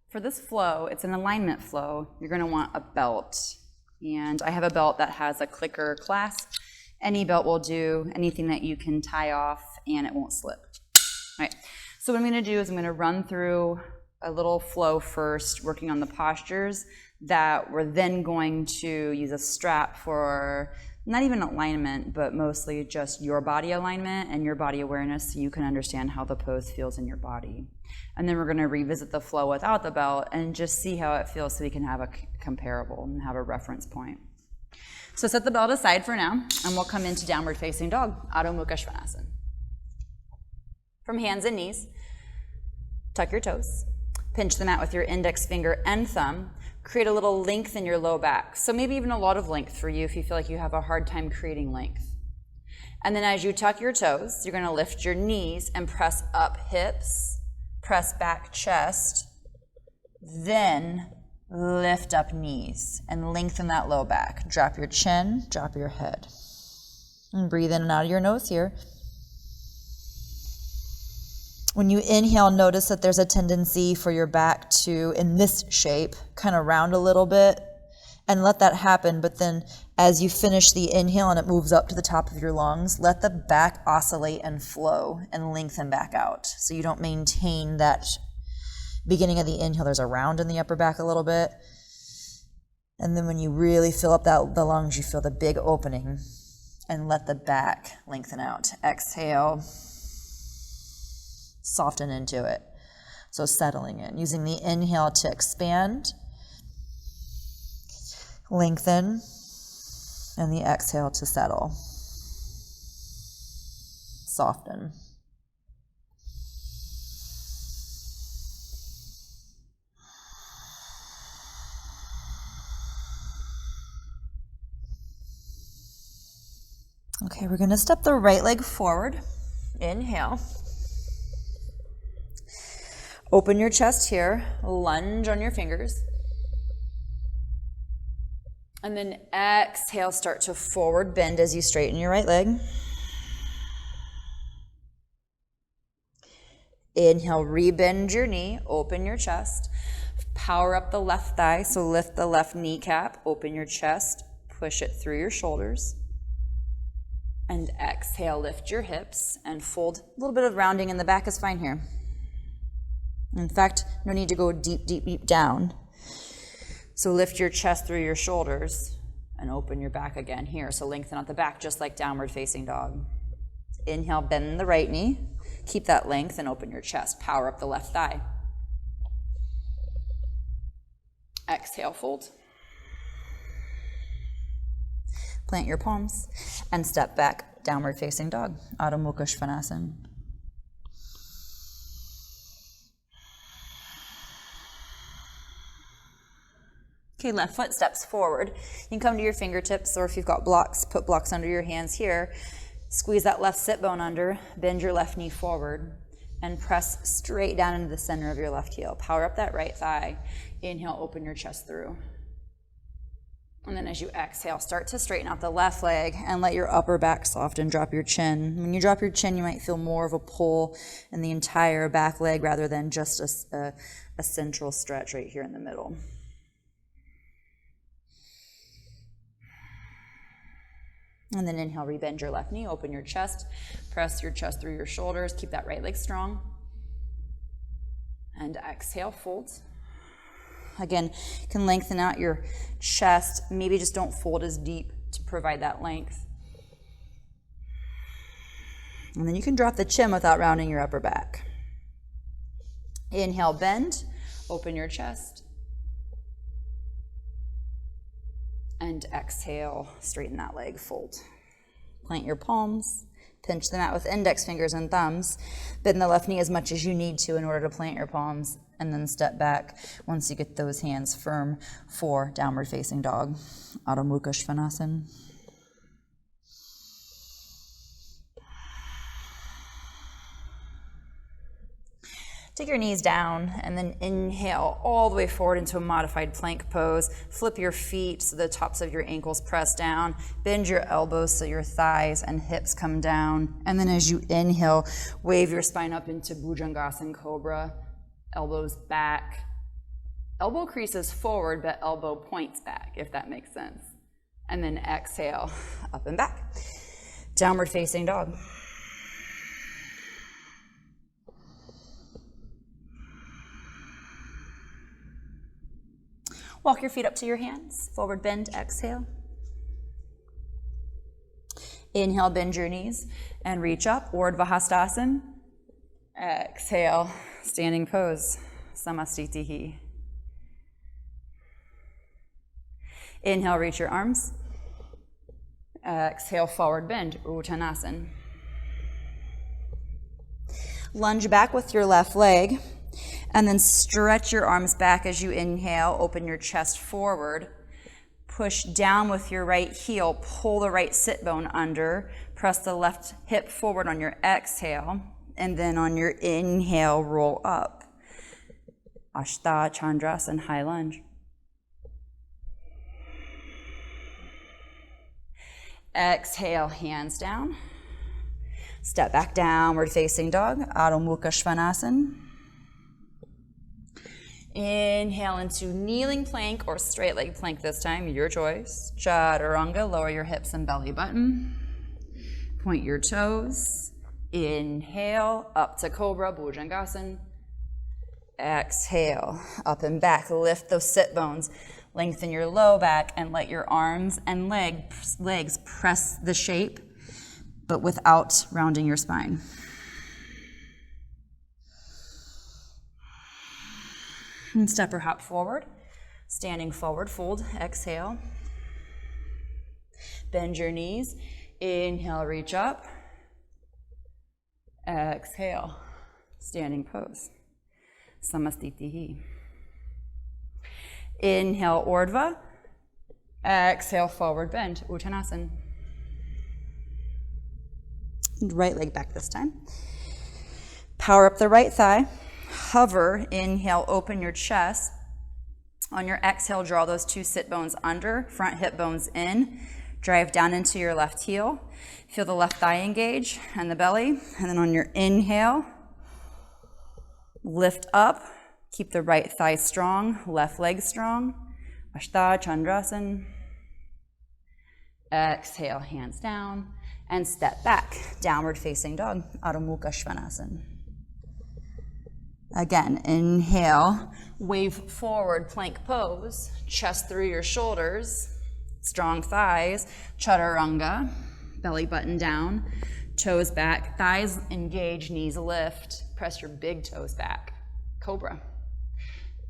For this flow, it's an alignment flow. You're going to want a belt. And I have a belt that has a clicker clasp. Any belt will do, anything that you can tie off and it won't slip. All right, so what I'm going to do is I'm going to run through a little flow first, working on the postures that we're then going to use a strap for not even alignment, but mostly just your body alignment and your body awareness so you can understand how the pose feels in your body. And then we're going to revisit the flow without the belt and just see how it feels so we can have a comparable and have a reference point. So set the belt aside for now, and we'll come into downward facing dog, Adho Mukha Svanasana. From hands and knees, tuck your toes, pinch the mat with your index finger and thumb, create a little length in your low back. So maybe even a lot of length for you if you feel like you have a hard time creating length. And then as you tuck your toes, you're gonna lift your knees and press up hips, press back chest, then lift up knees and lengthen that low back. Drop your chin, drop your head. And breathe in and out of your nose here. When you inhale, notice that there's a tendency for your back to, in this shape, kind of round a little bit, and let that happen. But then as you finish the inhale and it moves up to the top of your lungs, let the back oscillate and flow and lengthen back out. So you don't maintain that beginning of the inhale, there's a round in the upper back a little bit. And then when you really fill up the lungs, you feel the big opening and let the back lengthen out. Exhale. Soften into it. So settling in, using the inhale to expand, lengthen, and the exhale to settle. Soften. Okay, we're going to step the right leg forward. Inhale. Open your chest here, lunge on your fingers. And then exhale, start to forward bend as you straighten your right leg. Inhale, rebend your knee, open your chest. Power up the left thigh, so lift the left kneecap, open your chest, push it through your shoulders. And exhale, lift your hips and fold. A little bit of rounding in the back is fine here. In fact, no need to go deep, deep, deep down. So lift your chest through your shoulders and open your back again here. So lengthen out the back just like downward facing dog. Inhale, bend the right knee. Keep that length and open your chest. Power up the left thigh. Exhale, fold. Plant your palms and step back, downward facing dog, Adho Mukha Svanasana. Okay, left foot steps forward. You can come to your fingertips, or if you've got blocks, put blocks under your hands here. Squeeze that left sit bone under, bend your left knee forward, and press straight down into the center of your left heel. Power up that right thigh. Inhale, open your chest through. And then as you exhale, start to straighten out the left leg and let your upper back soften. Drop your chin. When you drop your chin, you might feel more of a pull in the entire back leg rather than just a central stretch right here in the middle. And then inhale, rebend your left knee, open your chest, press your chest through your shoulders, keep that right leg strong. And exhale, fold. Again, you can lengthen out your chest, maybe just don't fold as deep to provide that length. And then you can drop the chin without rounding your upper back. Inhale, bend, open your chest. And exhale, straighten that leg, fold. Plant your palms, pinch the mat with index fingers and thumbs. Bend the left knee as much as you need to in order to plant your palms, and then step back once you get those hands firm for downward facing dog, Adho Mukha Svanasana. Take your knees down and then inhale all the way forward into a modified plank pose. Flip your feet so the tops of your ankles press down. Bend your elbows so your thighs and hips come down. And then as you inhale, wave your spine up into Bhujangasana Cobra. Elbows back, Elbow creases forward, but elbow points back, if that makes sense. And then exhale, up and back. Downward facing dog. Walk your feet up to your hands. Forward bend, exhale. Inhale, bend your knees and reach up, Urdhva Hastasana. Exhale, standing pose, Samastitihi. Inhale, reach your arms. Exhale, forward bend, Uttanasana. Lunge back with your left leg, and then stretch your arms back as you inhale, open your chest forward. Push down with your right heel, pull the right sit bone under, press the left hip forward on your exhale, and then on your inhale, roll up. Ashtha Chandrasana, high lunge. Exhale, hands down. Step back, downward facing dog, Adho Mukha Svanasana. Inhale into kneeling plank or straight leg plank this time, your choice. Chaturanga, lower your hips and belly button. Point your toes. Inhale, up to Cobra, Bhujangasana. Exhale, up and back. Lift those sit bones. Lengthen your low back and let your arms and legs press the shape, but without rounding your spine. And step or hop forward. Standing forward, fold, exhale. Bend your knees. Inhale, reach up. Exhale, standing pose. Samastitihi. Inhale, Urdhva. Exhale, forward bend, Uttanasana. Right leg back this time. Power up the right thigh. Hover, inhale, open your chest. On your exhale, draw those two sit bones under, front hip bones in. Drive down into your left heel. Feel the left thigh engage and the belly. And then on your inhale, lift up. Keep the right thigh strong, left leg strong. Ashtha Chandrasana. Exhale, hands down. And step back, downward facing dog, Adho Mukha Svanasana. Again, inhale, wave forward, plank pose, chest through your shoulders, strong thighs, chaturanga, belly button down, toes back, thighs engage, knees lift, press your big toes back, Cobra.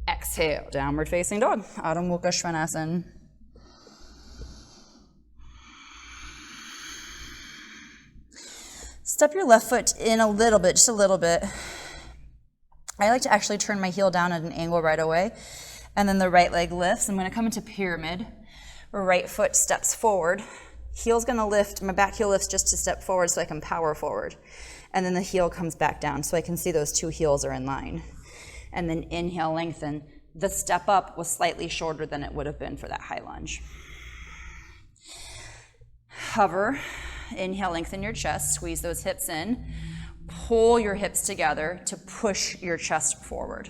Exhale, downward facing dog, Adho Mukha Svanasana. Step your left foot in a little bit, just a little bit. I like to actually turn my heel down at an angle right away, and then the right leg lifts. I'm going to come into pyramid. Right foot steps forward. Heel's going to lift. My back heel lifts just to step forward so I can power forward. And then the heel comes back down so I can see those two heels are in line. And then inhale, lengthen. The step up was slightly shorter than it would have been for that high lunge. Hover. Inhale, lengthen your chest, squeeze those hips in, pull your hips together to push your chest forward.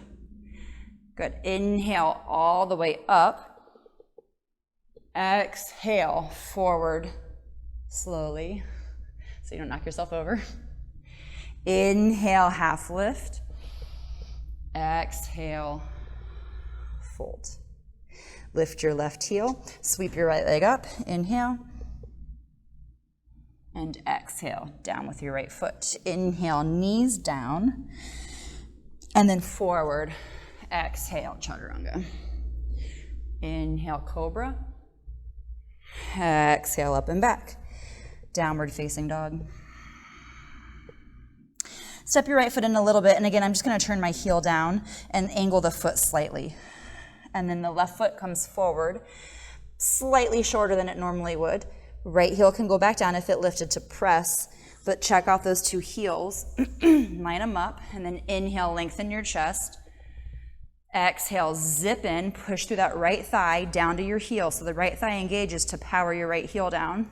Good. Inhale all the way up. Exhale, forward slowly so you don't knock yourself over. Inhale, half lift. Exhale, fold. Lift your left heel, sweep your right leg up. Inhale. And exhale, down with your right foot. Inhale, knees down. And then forward, exhale, chaturanga. Inhale, cobra. Exhale, up and back. Downward facing dog. Step your right foot in a little bit. And again, I'm just going to turn my heel down and angle the foot slightly. And then the left foot comes forward, slightly shorter than it normally would. Right heel can go back down if it lifted to press, but check out those two heels, line them up, and then inhale, lengthen your chest. Exhale, zip in, push through that right thigh down to your heel, so the right thigh engages to power your right heel down.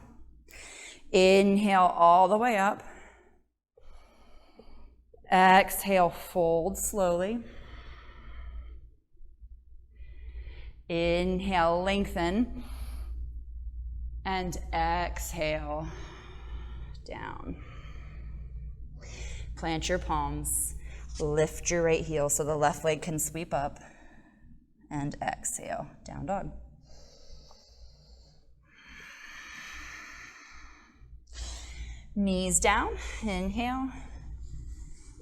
Inhale all the way up. Exhale, fold slowly. Inhale, lengthen. And exhale, down. Plant your palms. Lift your right heel so the left leg can sweep up. And exhale, down dog. Knees down, inhale.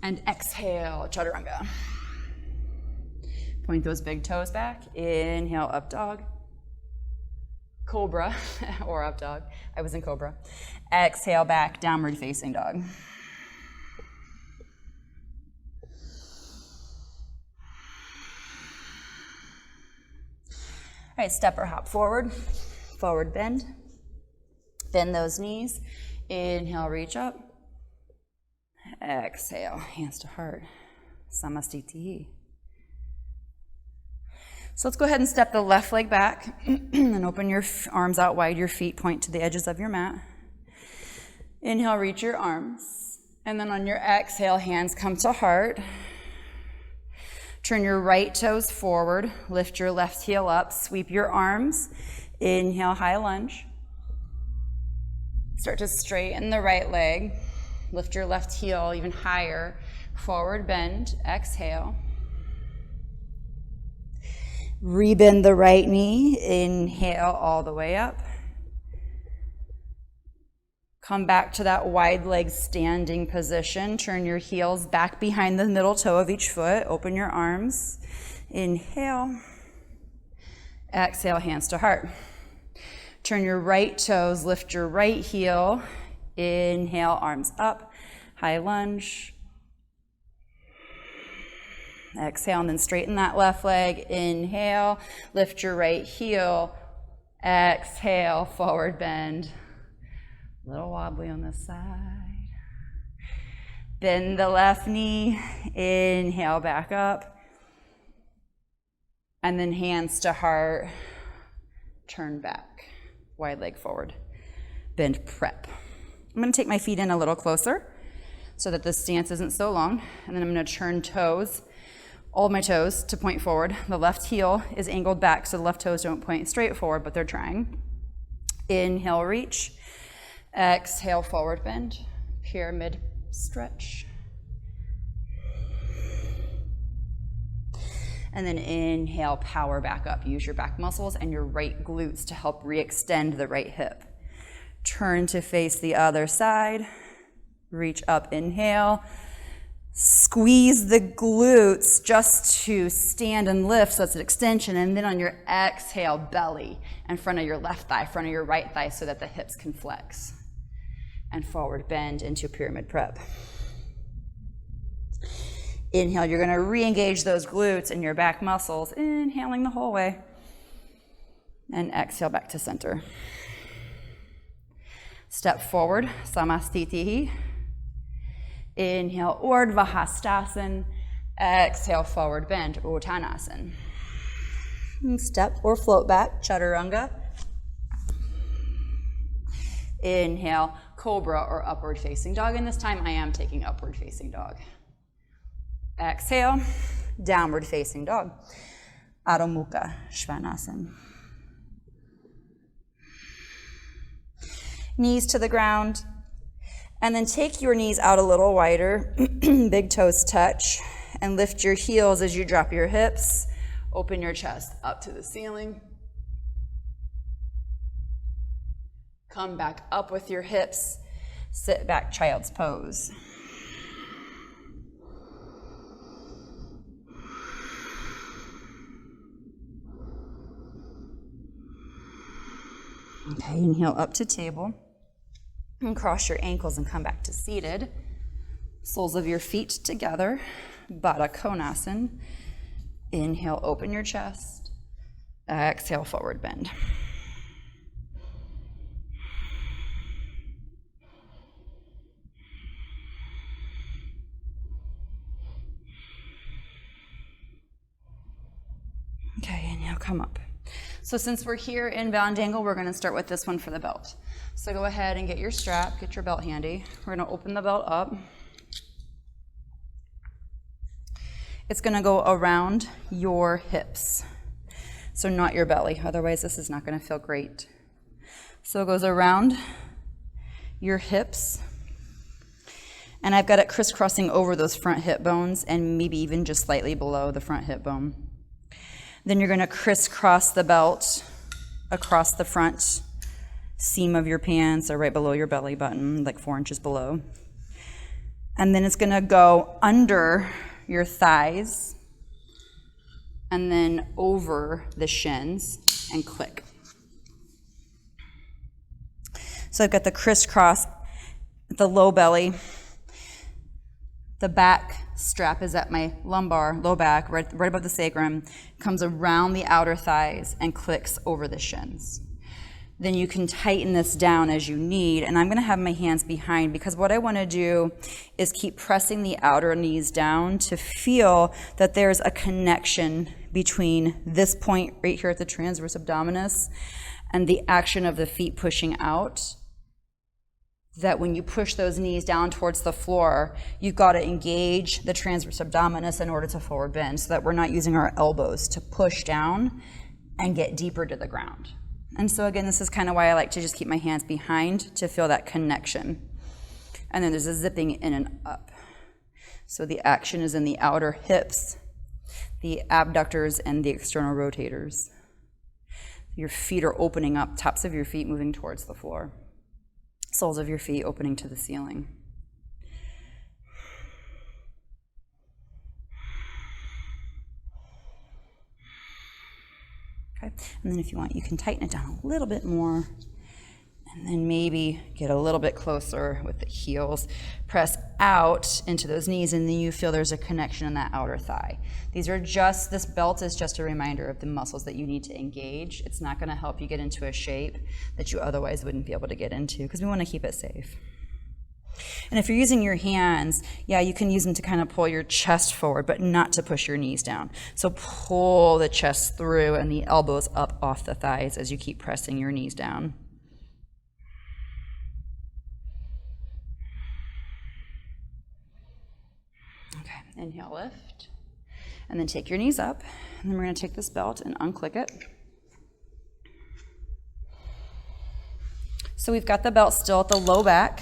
And exhale, chaturanga. Point those big toes back. Inhale, up dog. Cobra, or up dog. I was in cobra. Exhale, back, downward facing dog. All right, step or hop forward. Forward bend. Bend those knees. Inhale, reach up. Exhale, hands to heart. Samastiti. So let's go ahead and step the left leg back and open your arms out wide. Your feet point to the edges of your mat. Inhale, reach your arms. And then on your exhale, hands come to heart. Turn your right toes forward. Lift your left heel up. Sweep your arms. Inhale, high lunge. Start to straighten the right leg. Lift your left heel even higher. Forward bend. Exhale. Rebend the right knee. Inhale all the way up. Come back to that wide leg standing position. Turn your heels back behind the middle toe of each foot. Open your arms. Inhale. Exhale, hands to heart. Turn your right toes, lift your right heel. Inhale, arms up. High lunge. Exhale, and then straighten that left leg. Inhale, lift your right heel. Exhale, forward bend. A little wobbly on this side. Bend the left knee. Inhale, back up. And then hands to heart. Turn back. Wide leg forward. Bend prep. I'm going to take my feet in a little closer so that the stance isn't so long. And then I'm going to turn toes, all my toes, to point forward. The left heel is angled back so the left toes don't point straight forward, but they're trying. Inhale, reach. Exhale, forward bend. Pyramid stretch. And then inhale, power back up. Use your back muscles and your right glutes to help re-extend the right hip. Turn to face the other side. Reach up, inhale. Squeeze the glutes just to stand and lift, so it's an extension. And then on your exhale, belly in front of your left thigh, front of your right thigh, so that the hips can flex. And forward bend into pyramid prep. Inhale, you're going to re-engage those glutes and your back muscles, inhaling the whole way. And exhale back to center. Step forward, Samastiti. Inhale, Urdhva Hastasana. Exhale, forward bend, Uttanasana. And step or float back, Chaturanga. Inhale, Cobra or upward facing dog. And this time I am taking upward facing dog. Exhale, downward facing dog. Adho Mukha Svanasana. Knees to the ground. And then take your knees out a little wider. Big toes touch. And lift your heels as you drop your hips. Open your chest up to the ceiling. Come back up with your hips. Sit back, child's pose. Okay, inhale up to table. And cross your ankles and come back to seated. Soles of your feet together. Baddha Konasana. Inhale, open your chest. Exhale, forward bend. Okay, inhale, come up. So since we're here in bound angle, we're going to start with this one for the belt. So go ahead and get your strap, get your belt handy. We're going to open the belt up. It's going to go around your hips. So not your belly, otherwise this is not gonna feel great. So it goes around your hips, and I've got it crisscrossing over those front hip bones and maybe even just slightly below the front hip bone. Then you're gonna crisscross the belt across the front seam of your pants or right below your belly button, like 4 inches below. And then it's gonna go under your thighs and then over the shins and click. So I've got the crisscross, the low belly. The back strap is at my lumbar, low back, right above the sacrum, comes around the outer thighs and clicks over the shins. Then you can tighten this down as you need, and I'm gonna have my hands behind because what I wanna do is keep pressing the outer knees down to feel that there's a connection between this point right here at the transverse abdominis and the action of the feet pushing out. That when you push those knees down towards the floor, you've got to engage the transverse abdominis in order to forward bend so that we're not using our elbows to push down and get deeper to the ground. And so again, this is kind of why I like to just keep my hands behind to feel that connection. And then there's a zipping in and up. So the action is in the outer hips, the abductors, and the external rotators. Your feet are opening up, tops of your feet moving towards the floor. Soles of your feet opening to the ceiling. Okay, and then if you want, you can tighten it down a little bit more, and then maybe get a little bit closer with the heels. Press out into those knees, and then you feel there's a connection in that outer thigh. This belt is just a reminder of the muscles that you need to engage. It's not gonna help you get into a shape that you otherwise wouldn't be able to get into because we wanna keep it safe. And if you're using your hands, yeah, you can use them to kind of pull your chest forward, but not to push your knees down. So pull the chest through and the elbows up off the thighs as you keep pressing your knees down. Okay, inhale, lift. And then take your knees up, and then we're gonna take this belt and unclick it. So we've got the belt still at the low back,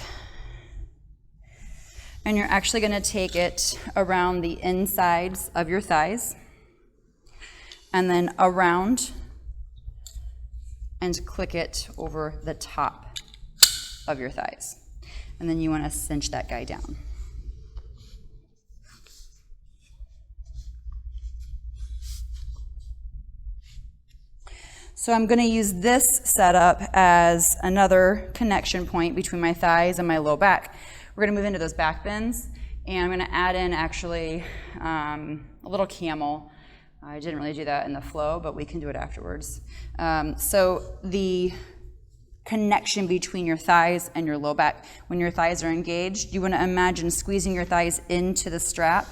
and you're actually gonna take it around the insides of your thighs, and then around and click it over the top of your thighs. And then you wanna cinch that guy down. So I'm gonna use this setup as another connection point between my thighs and my low back. We're gonna move into those back bends, and I'm gonna add in actually a little camel. I didn't really do that in the flow, but we can do it afterwards. So the connection between your thighs and your low back, when your thighs are engaged, you wanna imagine squeezing your thighs into the strap,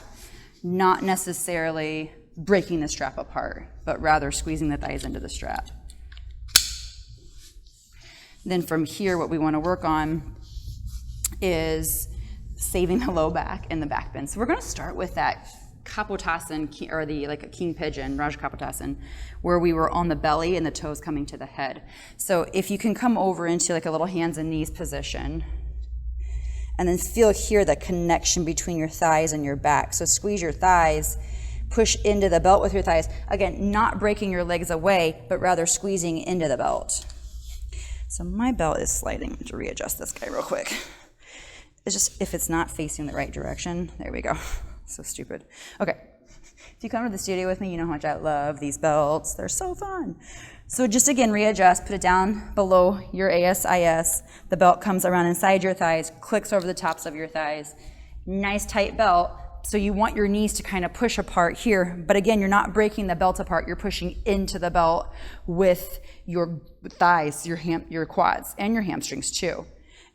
not necessarily breaking the strap apart, but rather squeezing the thighs into the strap. Then from here, what we want to work on is saving the low back and the back bend. So we're going to start with that Kapotasana, or like a king pigeon, Raja Kapotasana, where we were on the belly and the toes coming to the head. So if you can come over into like a little hands and knees position, and then feel here the connection between your thighs and your back. So squeeze your thighs, push into the belt with your thighs. Again, not breaking your legs away, but rather squeezing into the belt. So my belt is sliding. To readjust this guy real quick. It's just, if it's not facing the right direction, there we go. So stupid. Okay, if you come to the studio with me, you know how much I love these belts. They're so fun. So just again, readjust, put it down below your ASIS. The belt comes around inside your thighs, clicks over the tops of your thighs. Nice tight belt. So you want your knees to kind of push apart here, but again, you're not breaking the belt apart, you're pushing into the belt with your thighs, your quads, and your hamstrings too.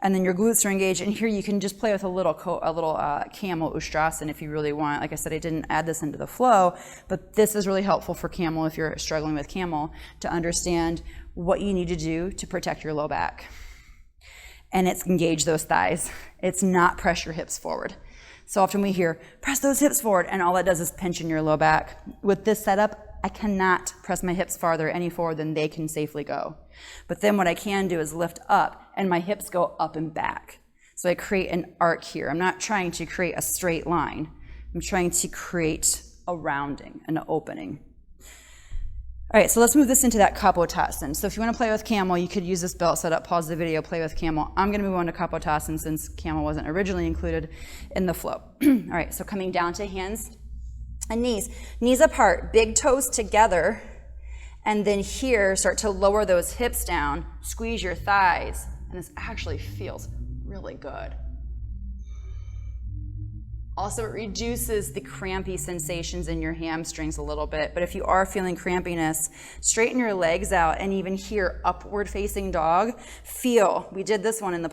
And then your glutes are engaged, and here you can just play with a little camel ustrasana if you really want. Like I said, I didn't add this into the flow, but this is really helpful for camel if you're struggling with camel, to understand what you need to do to protect your low back. And it's engage those thighs. It's not press your hips forward. So often we hear, press those hips forward, and all that does is pinch in your low back. With this setup, I cannot press my hips farther any forward than they can safely go. But then what I can do is lift up and my hips go up and back. So I create an arc here. I'm not trying to create a straight line. I'm trying to create a rounding, an opening. All right, so let's move this into that Kapotasana. So if you want to play with camel, you could use this belt setup, pause the video, play with camel. I'm going to move on to Kapotasana since camel wasn't originally included in the flow. All right, so coming down to hands and knees. Knees apart, big toes together, and then here start to lower those hips down, squeeze your thighs, and this actually feels really good. Also, it reduces the crampy sensations in your hamstrings a little bit, but if you are feeling crampiness, straighten your legs out, and even here, upward facing dog, feel, we did this one in the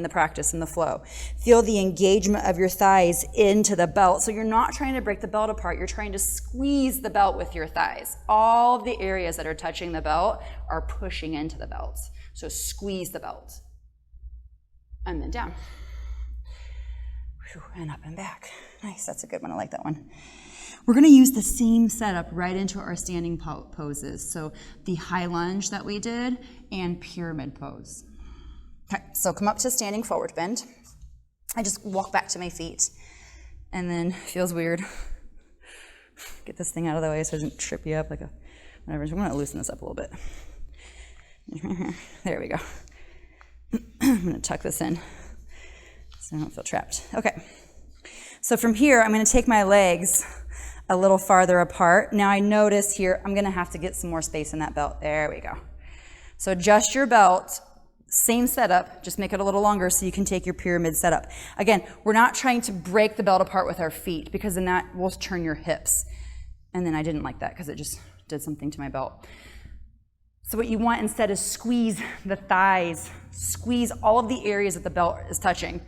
practice, in the flow, feel the engagement of your thighs into the belt. So you're not trying to break the belt apart, you're trying to squeeze the belt with your thighs. All of the areas that are touching the belt are pushing into the belt. So squeeze the belt. And then down. And up and back. Nice, that's a good one. I like that one. We're going to use the same setup right into our standing poses. So the high lunge that we did and pyramid pose. Okay, so come up to standing forward bend. I just walk back to my feet and then feels weird. Get this thing out of the way so it doesn't trip you up like a whatever. So I'm going to loosen this up a little bit. There we go. I'm going to tuck this in so I don't feel trapped. Okay, so from here, I'm gonna take my legs a little farther apart. Now I notice here, I'm gonna have to get some more space in that belt. There we go. So adjust your belt, same setup, just make it a little longer so you can take your pyramid setup. Again, we're not trying to break the belt apart with our feet because then that will turn your hips. And then I didn't like that because it just did something to my belt. So what you want instead is squeeze the thighs, squeeze all of the areas that the belt is touching,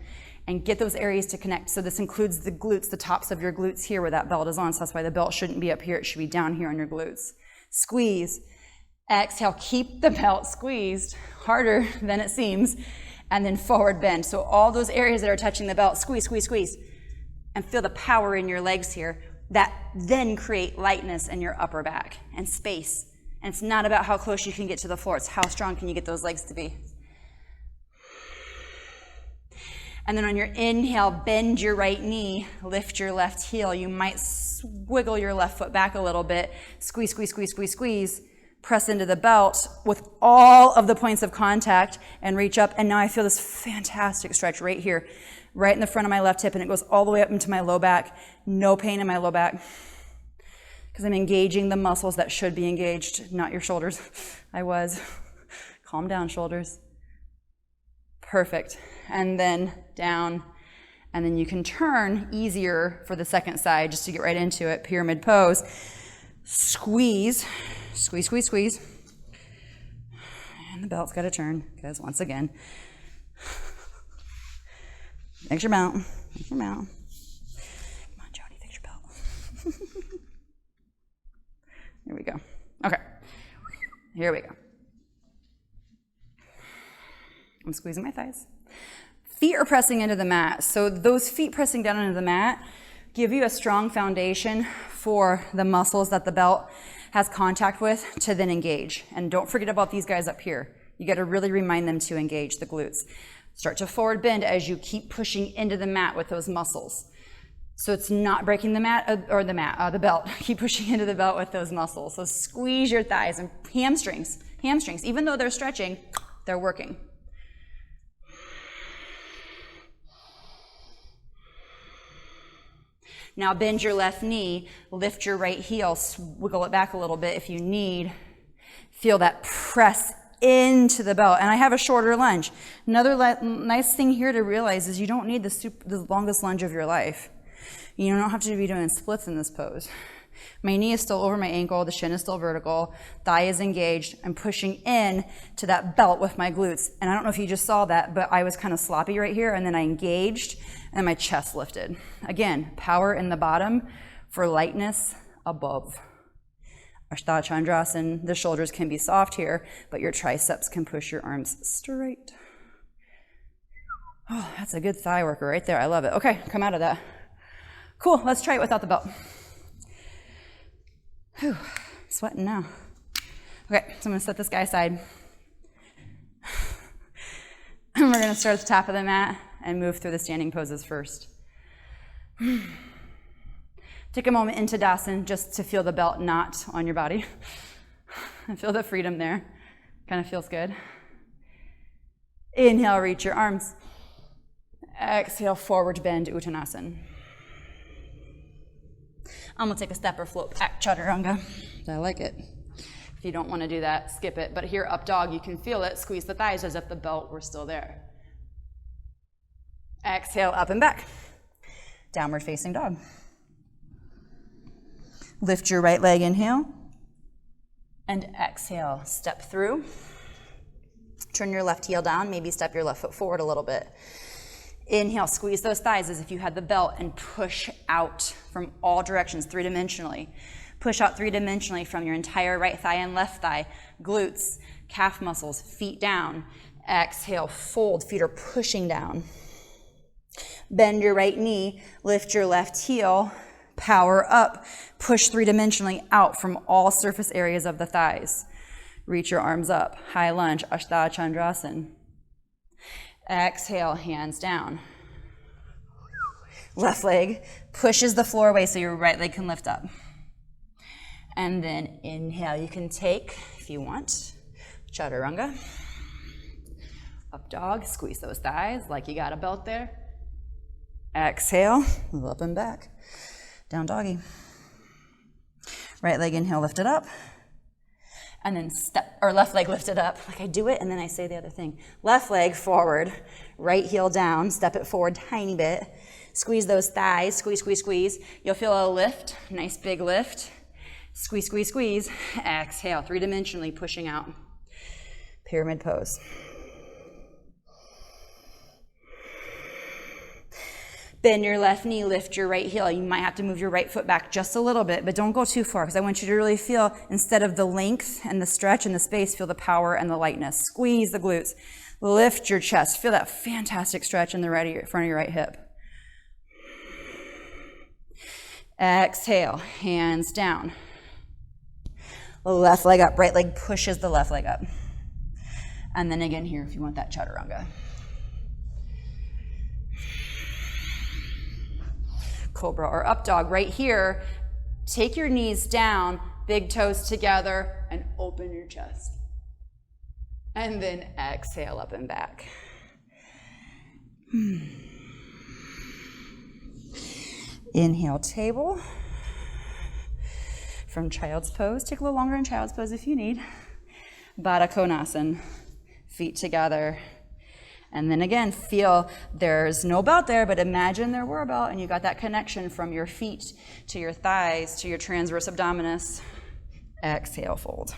and get those areas to connect. So this includes the glutes, the tops of your glutes here where that belt is on. So that's why the belt shouldn't be up here. It should be down here on your glutes. Squeeze. Exhale, keep the belt squeezed, harder than it seems, and then forward bend. So all those areas that are touching the belt, squeeze, squeeze, squeeze, and feel the power in your legs here that then create lightness in your upper back and space. And it's not about how close you can get to the floor. It's how strong can you get those legs to be. And then on your inhale, bend your right knee, lift your left heel. You might wiggle your left foot back a little bit. Squeeze, squeeze, squeeze, squeeze, squeeze. Press into the belt with all of the points of contact and reach up. And now I feel this fantastic stretch right here, right in the front of my left hip, and it goes all the way up into my low back. No pain in my low back because I'm engaging the muscles that should be engaged, not your shoulders. I was. Calm down, shoulders. Perfect. And then down, and then you can turn easier for the second side just to get right into it. Pyramid pose. Squeeze, squeeze, squeeze, squeeze. And the belt's got to turn because once again, fix your mount, fix your mount. Come on, Jody, fix your belt. Here we go. Okay, here we go. I'm squeezing my thighs. Feet are pressing into the mat. So those feet pressing down into the mat give you a strong foundation for the muscles that the belt has contact with to then engage. And don't forget about these guys up here. You got to really remind them to engage the glutes. Start to forward bend as you keep pushing into the mat with those muscles. So it's not breaking the mat, or the belt. Keep pushing into the belt with those muscles. So squeeze your thighs and hamstrings, even though they're stretching, they're working. Now bend your left knee, lift your right heel, wiggle it back a little bit if you need. Feel that press into the belt. And I have a shorter lunge. Another nice thing here to realize is you don't need the longest lunge of your life. You don't have to be doing splits in this pose. My knee is still over my ankle, the shin is still vertical, thigh is engaged. I'm pushing in to that belt with my glutes. And I don't know if you just saw that, but I was kind of sloppy right here, and then I engaged, and my chest lifted. Again, power in the bottom for lightness above. Ashtha Chandrasana, the shoulders can be soft here, but your triceps can push your arms straight. Oh, that's a good thigh worker right there. I love it. Okay, come out of that. Cool, let's try it without the belt. Whew. Sweating now. Okay, so I'm gonna set this guy aside. And we're gonna start at the top of the mat and move through the standing poses first. Take a moment into Tadasana just to feel the belt not on your body. And feel the freedom there. Kind of feels good. Inhale, reach your arms. Exhale, forward bend, Uttanasana. I'm gonna take a step or float back, Chaturanga. I like it. If you don't wanna do that, skip it. But here, up dog, you can feel it. Squeeze the thighs as if the belt were still there. Exhale, up and back. Downward facing dog. Lift your right leg, inhale. And exhale, step through. Turn your left heel down, maybe step your left foot forward a little bit. Inhale, squeeze those thighs as if you had the belt and push out from all directions, three-dimensionally. Push out three-dimensionally from your entire right thigh and left thigh, glutes, calf muscles, feet down. Exhale, fold, feet are pushing down. Bend your right knee, lift your left heel, power up, push three-dimensionally out from all surface areas of the thighs. Reach your arms up, high lunge, Ashtha Chandrasana. Exhale, hands down. Left leg pushes the floor away so your right leg can lift up. And then inhale, you can take, if you want, Chaturanga. Up dog, squeeze those thighs like you got a belt there. Exhale, move up and back. Down doggy. Right leg inhale, lift it up. And then step, or left leg lift it up. Like I do it and then I say the other thing. Left leg forward, right heel down, step it forward tiny bit. Squeeze those thighs, squeeze, squeeze, squeeze. You'll feel a lift, nice big lift. Squeeze, squeeze, squeeze. Exhale, three-dimensionally pushing out. Pyramid pose. Bend your left knee, lift your right heel. You might have to move your right foot back just a little bit, but don't go too far because I want you to really feel, instead of the length and the stretch and the space, feel the power and the lightness. Squeeze the glutes. Lift your chest. Feel that fantastic stretch in the front of your right hip. Exhale, hands down. Left leg up, right leg pushes the left leg up. And then again here if you want that Chaturanga. Cobra or up dog right here. Take your knees down, big toes together, and open your chest. And then exhale up and back. Inhale, table. From child's pose, take a little longer in child's pose if you need. Baddha Konasana, feet together. And then again, feel there's no belt there, but imagine there were a belt and you got that connection from your feet to your thighs to your transverse abdominis. Exhale, fold.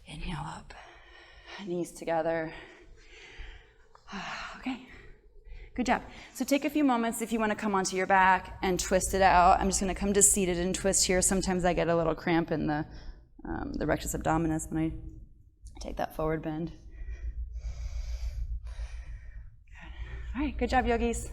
Inhale up, knees together. Okay. Good job. So take a few moments if you want to come onto your back and twist it out. I'm just going to come to seated and twist here. Sometimes I get a little cramp in the rectus abdominis when I take that forward bend. Good. All right, good job, yogis.